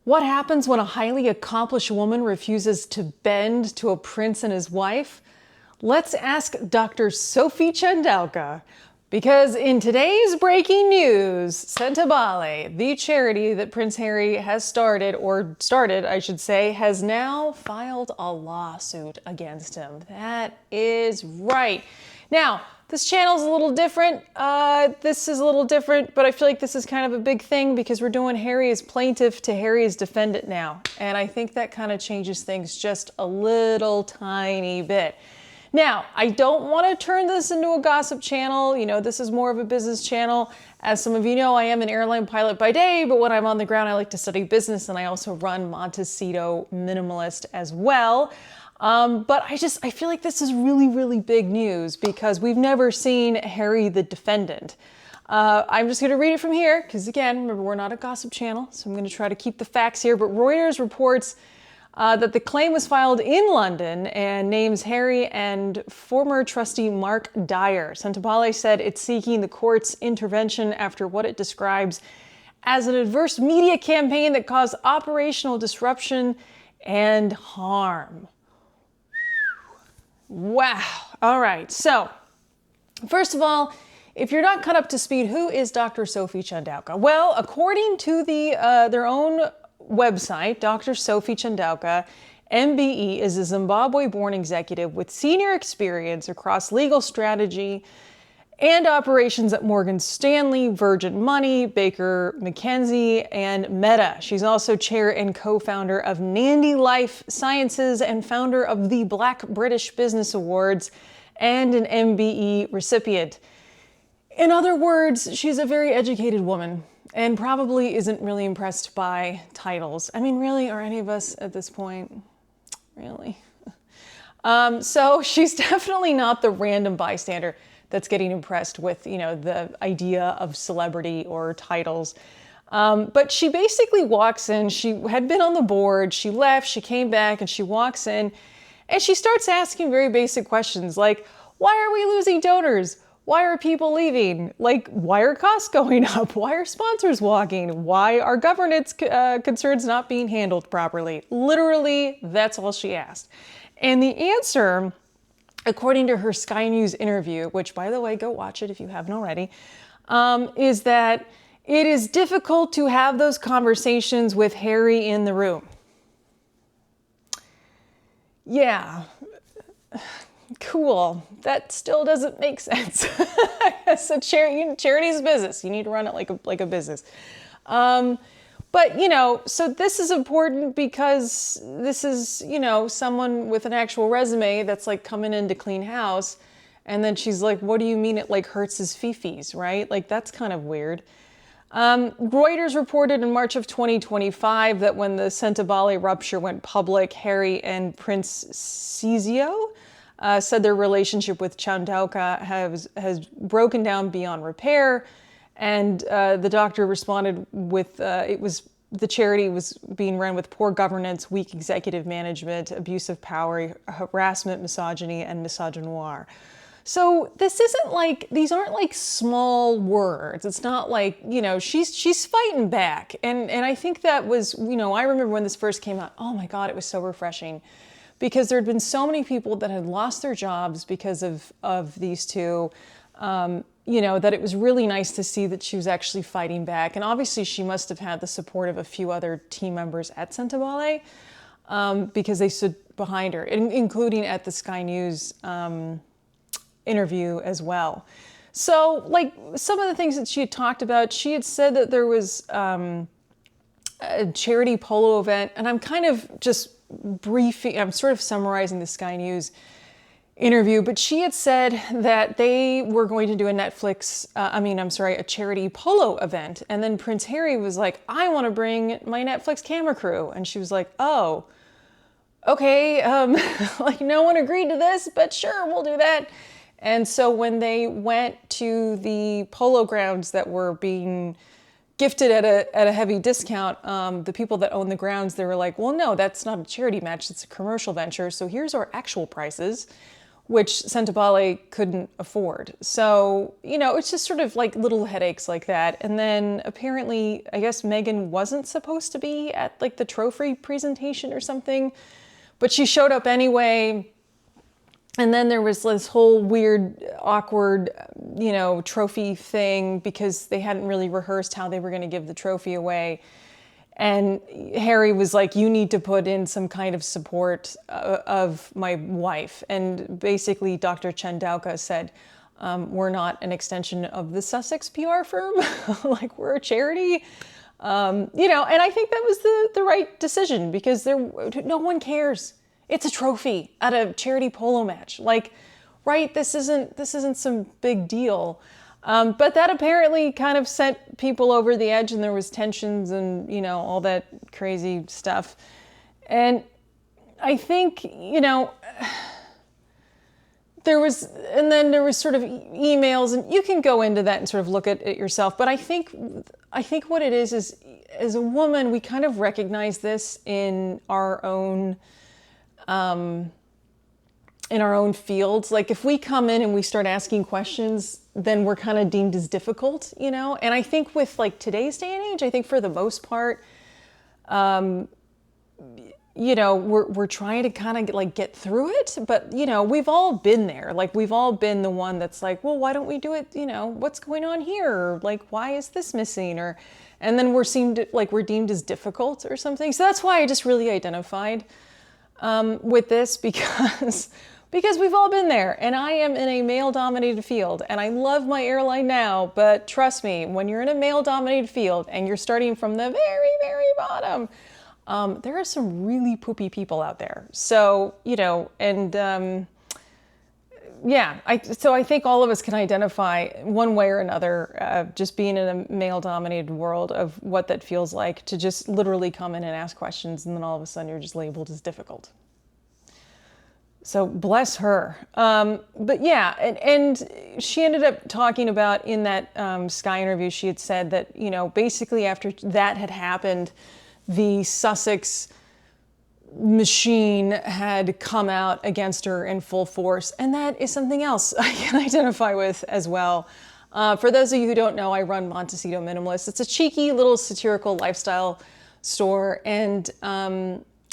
What happens when a highly accomplished woman refuses to bend to a prince and his wife? Let's ask Dr. Sophie Chandauka. Because in today's breaking news, Sentebale, the charity that Prince Harry has started, I should say, has now filed a lawsuit against him. That is right. Now, this channel is a little different. This is a little different, but I feel like this is kind of a big thing because we're doing Harry as plaintiff to Harry as defendant now. And I think that kind of changes things just a little tiny bit. Now, I don't want to turn this into a gossip channel. You know, this is more of a business channel. As some of you know, I am an airline pilot by day, but when I'm on the ground, I like to study business, and I also run Montecito Minimalist as well. But I feel like this is really, really big news because we've never seen Harry the defendant. I'm just going to read it from here because, again, remember, we're not a gossip channel, so I'm going to try to keep the facts here. But Reuters reports that the claim was filed in London and names Harry and former trustee Mark Dyer. Sentebale said it's seeking the court's intervention after what it describes as an adverse media campaign that caused operational disruption and harm. Wow. All right. So, first of all, if you're not caught up to speed, who is Dr. Sophie Chandauka? Well, according to their own website, Dr. Sophie Chandauka, MBE, is a Zimbabwe-born executive with senior experience across legal strategy and operations at Morgan Stanley, Virgin Money, Baker McKenzie, and Meta. She's also chair and co-founder of Nandy Life Sciences and founder of the Black British Business Awards and an MBE recipient. In other words, she's a very educated woman and probably isn't really impressed by titles. I mean, really, are any of us at this point? Really? So she's definitely not the random bystander that's getting impressed with, you know, the idea of celebrity or titles. But she basically walks in, she had been on the board, she left, she came back, and she walks in, and she starts asking very basic questions like, why are we losing donors? Why are people leaving? Like, why are costs going up? Why are sponsors walking? Why are governance concerns not being handled properly? Literally, that's all she asked. And the answer, according to her Sky News interview, which, by the way, go watch it if you haven't already, is that it is difficult to have those conversations with Harry in the room. Yeah. Cool. That still doesn't make sense. So charity's a business. You need to run it like a business. But, you know, so this is important because this is, you know, someone with an actual resume that's like coming in to clean house. And then she's like, what do you mean it like hurts his fifis, right? Like, that's kind of weird. Reuters reported in March of 2025 that when the Sentebale rupture went public, Harry and Prince Sizio said their relationship with Chandauka has broken down beyond repair. And the doctor responded with, the charity was being run with poor governance, weak executive management, abuse of power, harassment, misogyny, and misogynoir. So this isn't like, these aren't like small words. It's not like, you know, she's fighting back. And I think that was, you know, I remember when this first came out, oh my God, it was so refreshing. Because there had been so many people that had lost their jobs because of these two, you know, that it was really nice to see that she was actually fighting back. And obviously she must have had the support of a few other team members at Sentebale because they stood behind her, including at the Sky News interview as well. So, like, some of the things that she had talked about, she had said that there was a charity polo event, and I'm kind of just briefing, I'm sort of summarizing the Sky News interview, but she had said that they were going to do a charity polo event. And then Prince Harry was like, I want to bring my Netflix camera crew. And she was like, oh, okay. Like, no one agreed to this, but sure, we'll do that. And so when they went to the polo grounds that were being gifted at a heavy discount, the people that own the grounds, they were like, well, no, that's not a charity match, it's a commercial venture. So here's our actual prices. which Sentebale couldn't afford. So, it's just sort of like little headaches like that. And then apparently, I guess Meghan wasn't supposed to be at like the trophy presentation or something, but she showed up anyway. And then there was this whole weird, awkward, trophy thing because they hadn't really rehearsed how they were going to give the trophy away. And Harry was like, you need to put in some kind of support of my wife. And basically, Dr. Chandauka said, we're not an extension of the Sussex PR firm. Like, we're a charity. And I think that was the right decision because no one cares. It's a trophy at a charity polo match. Like, right? This isn't some big deal. But that apparently kind of sent people over the edge, and there was tensions and, all that crazy stuff. And I think, there was sort of emails, and you can go into that and sort of look at it yourself. But I think what it is as a woman, we kind of recognize this in our own fields. Like if we come in and we start asking questions, then we're kind of deemed as difficult, And I think with like today's day and age, I think for the most part, we're trying to kind of like get through it, but we've all been there. Like we've all been the one that's like, well, why don't we do it? What's going on here? Or like, why is this missing? And then we're deemed as difficult or something. So that's why I just really identified with this because we've all been there, and I am in a male-dominated field, and I love my airline now, but trust me, when you're in a male-dominated field and you're starting from the very, very bottom, there are some really poopy people out there. So, so I think all of us can identify one way or another, just being in a male-dominated world of what that feels like to just literally come in and ask questions, and then all of a sudden you're just labeled as difficult. So bless her. But yeah, and she ended up talking about in that Sky interview, she had said that, basically after that had happened, the Sussex machine had come out against her in full force. And that is something else I can identify with as well. For those of you who don't know, I run Montecito Minimalist. It's a cheeky little satirical lifestyle store. And,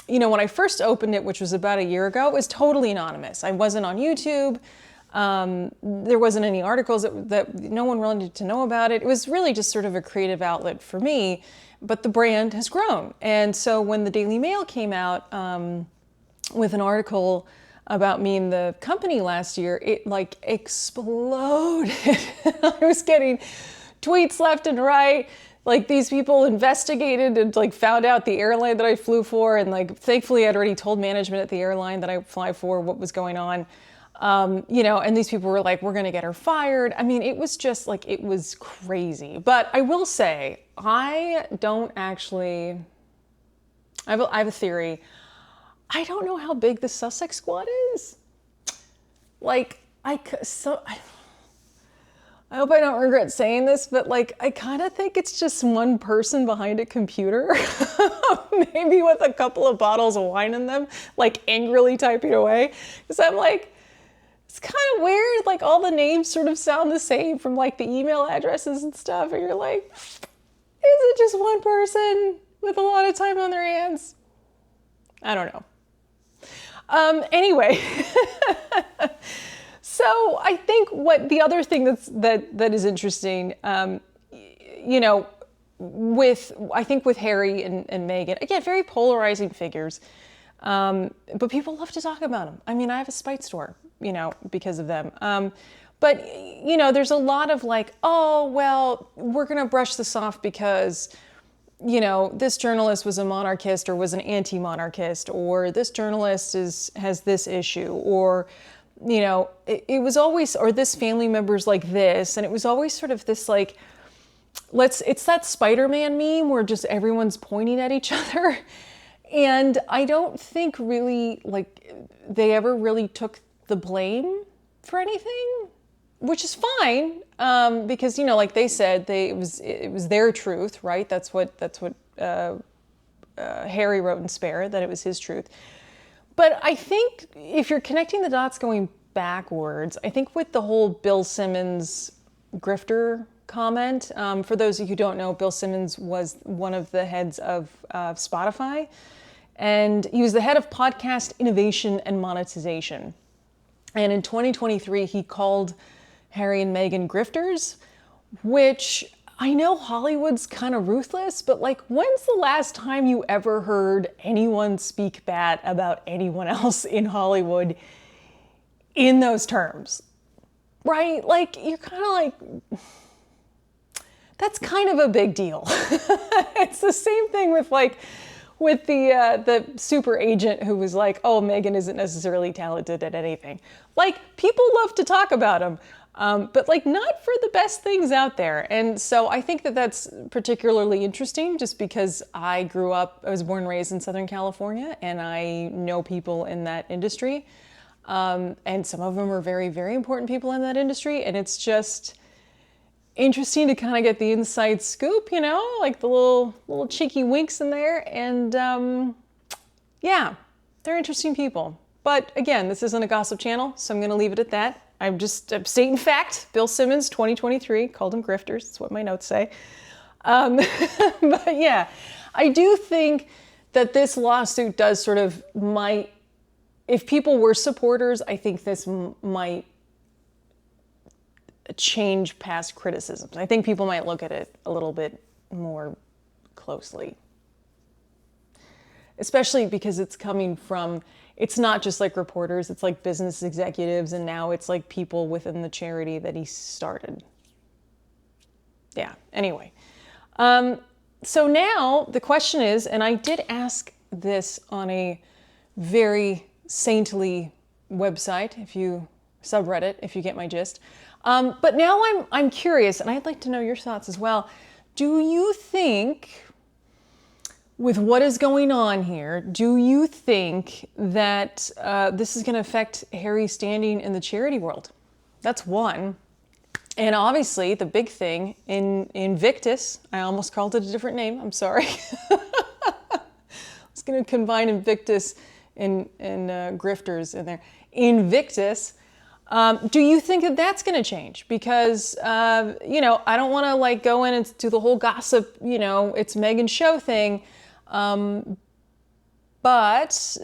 when I first opened it, which was about a year ago, it was totally anonymous. I wasn't on YouTube. There wasn't any articles that no one really needed to know about it. It was really just sort of a creative outlet for me, but the brand has grown. And so when the Daily Mail came out with an article about me and the company last year, it like exploded. I was getting tweets left and right. Like these people investigated and like found out the airline that I flew for. And like, thankfully I'd already told management at the airline that I fly for what was going on. And these people were like, we're going to get her fired. I mean, it was just like, it was crazy. But I will say, I have a theory. I don't know how big the Sussex squad is. Like, I hope I don't regret saying this, but like, I kind of think it's just one person behind a computer, maybe with a couple of bottles of wine in them, like angrily typing away. Because I'm like, it's kind of weird. Like all the names sort of sound the same from like the email addresses and stuff. And you're like, is it just one person with a lot of time on their hands? I don't know. Anyway. So I think what the other thing that is interesting, with Harry and Meghan, again, very polarizing figures, but people love to talk about them. I mean, I have a Spite store, because of them. But there's a lot of like, oh, well, we're going to brush this off because, this journalist was a monarchist or was an anti-monarchist, or this journalist has this issue, or it was always, or this family member's like this. And it was always sort of this like, it's that Spider-Man meme where just everyone's pointing at each other. And I don't think really like they ever really took the blame for anything, which is fine. Because, like they said, it was their truth, right? That's what Harry wrote in Spare, that it was his truth. But I think if you're connecting the dots going backwards. I think with the whole Bill Simmons grifter comment, for those of you who don't know, Bill Simmons was one of the heads of Spotify, and he was the head of podcast innovation and monetization. And in 2023, he called Harry and Meghan grifters, which I know Hollywood's kind of ruthless, but like, when's the last time you ever heard anyone speak bad about anyone else in Hollywood in those terms? Right? Like, you're kind of like, that's kind of a big deal. It's the same thing with the super agent who was like, oh, Meghan isn't necessarily talented at anything. Like, people love to talk about him, but like not for the best things out there. And so I think that that's particularly interesting just because I was born and raised in Southern California, and I know people in that industry. And some of them are very, very important people in that industry. And it's just interesting to kind of get the inside scoop, you know, like the little cheeky winks in there. And yeah, they're interesting people. But again, this isn't a gossip channel, so I'm going to leave it at that. I'm stating fact. Bill Simmons, 2023, called them grifters. That's what my notes say. But yeah, I do think that this lawsuit does sort of if people were supporters, I think this might change past criticisms. I think people might look at it a little bit more closely, especially because it's coming from, it's not just like reporters, it's like business executives, and now it's like people within the charity that he started. Yeah, anyway. So now the question is, and I did ask this on a very saintly website, subreddit, if you get my gist. But now I'm curious, and I'd like to know your thoughts as well. Do you think, with what is going on here, do you think that this is going to affect Harry's standing in the charity world? That's one. And obviously, the big thing in Invictus, I almost called it a different name, I'm sorry. I was going to combine Invictus and grifters in there. Invictus. Do you think that that's going to change? Because, you know, I don't want to like go in and do the whole gossip, you know, it's Meghan's show thing. But,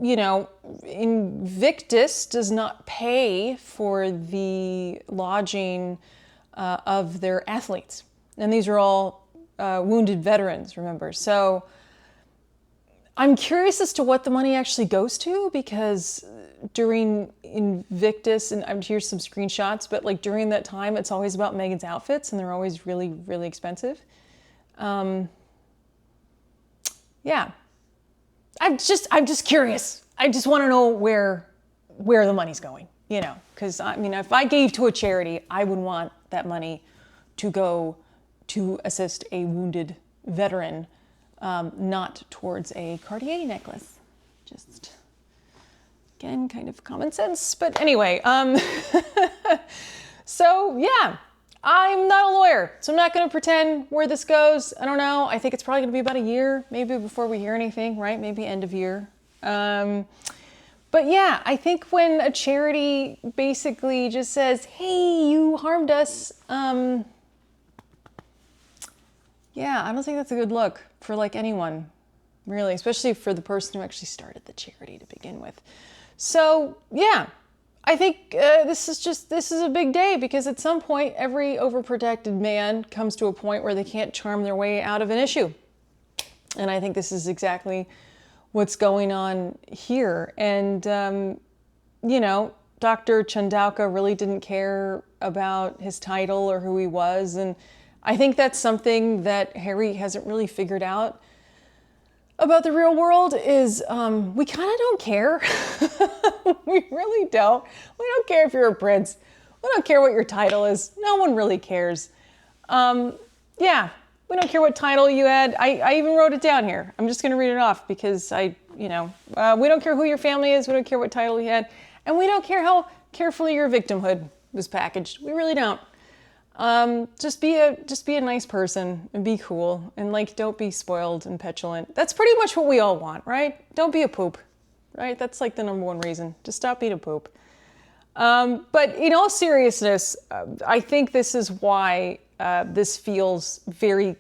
you know, Invictus does not pay for the lodging of their athletes. And these are all wounded veterans, remember. So I'm curious as to what the money actually goes to, because during Invictus, and here's some screenshots, but like during that time, it's always about Meghan's outfits, and they're always really, really expensive. Yeah, I'm just curious. I just want to know where the money's going, you know, because I mean, if I gave to a charity, I would want that money to go to assist a wounded veteran, not towards a Cartier necklace. Just, again, kind of common sense. But anyway, so yeah, I'm not a lawyer, so I'm not going to pretend where this goes. I don't know. I think it's probably going to be about a year, maybe, before we hear anything, right? Maybe end of year. But yeah, I think when a charity basically just says, hey, you harmed us, yeah, I don't think that's a good look for like anyone, really, especially for the person who actually started the charity to begin with. So yeah, I think this is a big day, because at some point, every overprotected man comes to a point where they can't charm their way out of an issue. And I think this is exactly what's going on here. And, you know, Dr. Chandauka really didn't care about his title or who he was. And I think that's something that Harry hasn't really figured out about the real world is we kind of don't care. We really don't. We don't care if you're a prince. We don't care what your title is. No one really cares. Yeah, we don't care what title you had. I even wrote it down here. I'm just going to read it off because we don't care who your family is. We don't care what title you had. And we don't care how carefully your victimhood was packaged. We really don't. Just be a nice person and be cool, and like, don't be spoiled and petulant. That's pretty much what we all want, right? Don't be a poop, right? That's like the number one reason. Just stop being a poop. But in all seriousness, I think this is why this feels very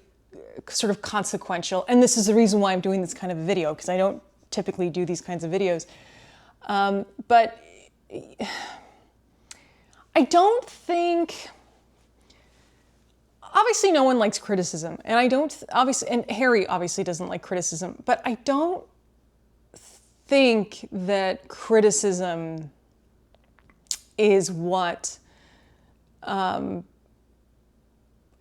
sort of consequential. And this is the reason why I'm doing this kind of video, because I don't typically do these kinds of videos. But I don't think, obviously no one likes criticism, and and Harry obviously doesn't like criticism, but I don't think that criticism is what, I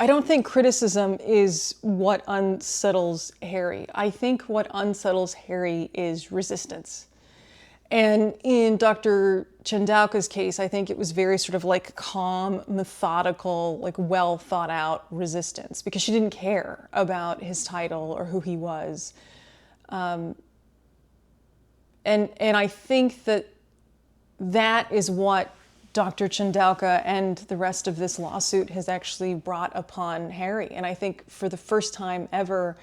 don't think criticism is what unsettles Harry. I think what unsettles Harry is resistance. And in Dr. Chandauka's case, I think it was very sort of like calm, methodical, like well thought out resistance, because she didn't care about his title or who he was. And I think that is what Dr. Chandauka and the rest of this lawsuit has actually brought upon Harry. And I think for the first time ever,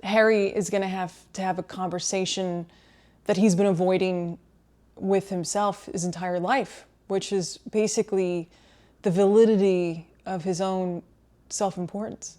Harry is going to have a conversation that he's been avoiding with himself his entire life, which is basically the validity of his own self-importance.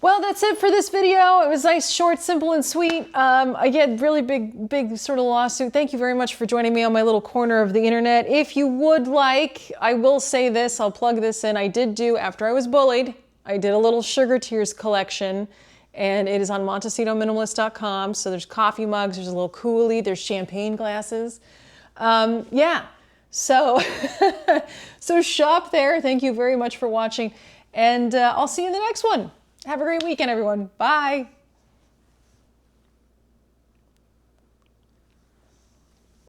Well, that's it for this video. It was nice, short, simple, and sweet. Again, really big sort of lawsuit. Thank you very much for joining me on my little corner of the internet. If you would like, I will say this, I'll plug this in. I did do, after I was bullied, I did a little Sugar Tears collection, and it is on MontecitoMinimalist.com. So there's coffee mugs, there's a little coolie, there's champagne glasses. Yeah, so, so shop there. Thank you very much for watching, and I'll see you in the next one. Have a great weekend, everyone. Bye.